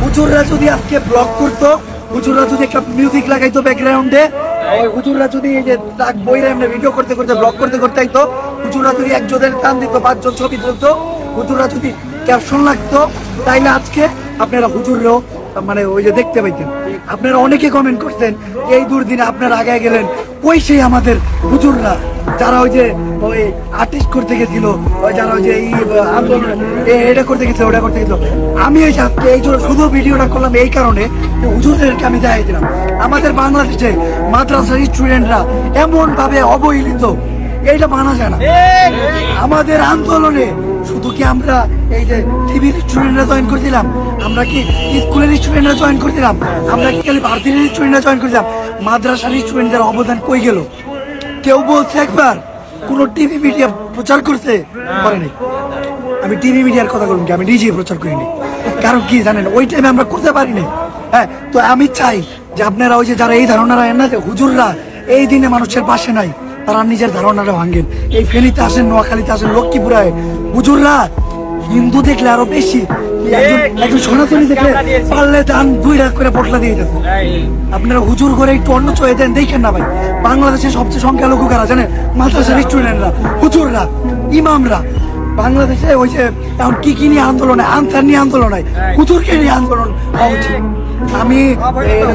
হুজুররা যদি আজকে ব্লগ করতো, হুজুররা যদি একটা মিউজিক লাগাইতো ব্যাকগ্রাউন্ডে, হুজুররা যদি এই যে বইরা এমনি ভিডিও করতে করতে ব্লগ করতে করতে আইতো, হুজুররা যদি একজনের টান দিত, 5 জন ছবি তুলতো, হুজুররা যদি ক্যাপশন লাগতো, তাইলে আজকে আপনারা হুজুররাও মানে ওই যে দেখতে পাইতেন। আপনারা অনেকে কমেন্ট করতেন এই দুর্দিনে আপনারা আগে গেলেন, ওই সেই আমাদের হুজুররা যারা ওই যে ওই আর্টিস্ট করতে গেছিল, ওই যারা ওই যে এই আন্দোলন এটা করতে গেছিল, ওটা করতে গেছিল। আমি এই আজকে এই জন্য শুধু ভিডিওটা করলাম এই কারণে, হুজুরদেরকে আমি দেখাই দিলাম আমাদের বাংলাদেশে মাদ্রাসার স্টুডেন্টরা এমন ভাবে অবহেলিত, এইটা মানা যায় না। আমাদের আন্দোলনে শুধু কি আমরা এই যে সিভিল স্টুডেন্টরা জয়েন করেছিলাম, আমরা কি স্কুলের স্টুডেন্টরা জয়েন করেছিলাম, আমরা কি খালি ভারতীয় স্টুডেন্টরা জয়েন করেছিলাম? মাদ্রাসার স্টুডেন্টদের অবদান কই গেল? কেউ বলছে একবার? কোন টিভি মিডিয়া প্রচার করতে পারেনি? আমি টিভি মিডিয়ার কথা বলুন, আমি নিজেই প্রচার করিনি। কারণ কি জানেন, ওই টাইমে আমরা করতে পারিনি। হ্যাঁ, তো আমি চাই যে আপনারা ওই যে যারা এই ধারণারা না যে হুজুররা এই দিনে মানুষের পাশে নাই, তারা নিজের ধারণাটা ভাঙেন। এই ফেনীতে আসেন, নোয়াখালীতে আসেন, লক্ষ্মীপুরে হুজুররা হিন্দু দেখলে আরো বেশি, একজন সনাতনী দেখলে পারলে দান 2 লাখ করে পটলা দিয়ে দিত। আপনারা হুজুর করে একটু অন্য চয়ে দেন, দেখেন না ভাই বাংলাদেশের সবচেয়ে সংখ্যালঘু কারা জানেন? মাদ্রাসার স্টুডেন্টরা, হুজুররা, ইমামরা। বাংলাদেশে ওই যে এখন কি নিয়ে আন্দোলন, আনসার নিয়ে আন্দোলন হয়, হুজুরকে নিয়ে আন্দোলন হওয়া উচিত। আমি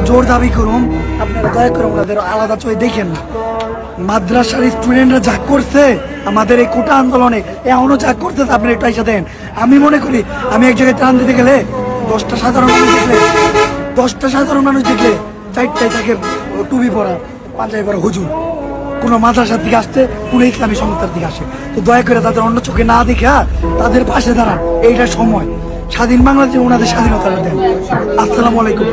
জোর দাবি করুন, আপনারা দয়া করে ওনাদের আলাদা চয়ে দেখেন না। মাদ্রাসার স্টুডেন্টরা যা করছে আমাদের এই কোটা আন্দোলনে, এখনো যা করতেছে আপনি একটু এসে দেন। আমি মনে করি আমি এক জায়গায় ত্রাণ দিতে গেলে 10টা সাধারণ মানুষ দেখলে 4টায় তাকে টুপি পরা, পাঞ্জাবি পরা হুজুর, কোনো মাদ্রাসার দিকে আসছে, কোনো ইসলামী সংস্থার দিকে আসে। তো দয়া করে তাদের অন্য চোখে না দেখে তাদের পাশে দাঁড়ান। এইটা সময়, স্বাধীন বাংলাদেশে ওনাদের স্বাধীনতা দেন। আসসালামু আলাইকুম।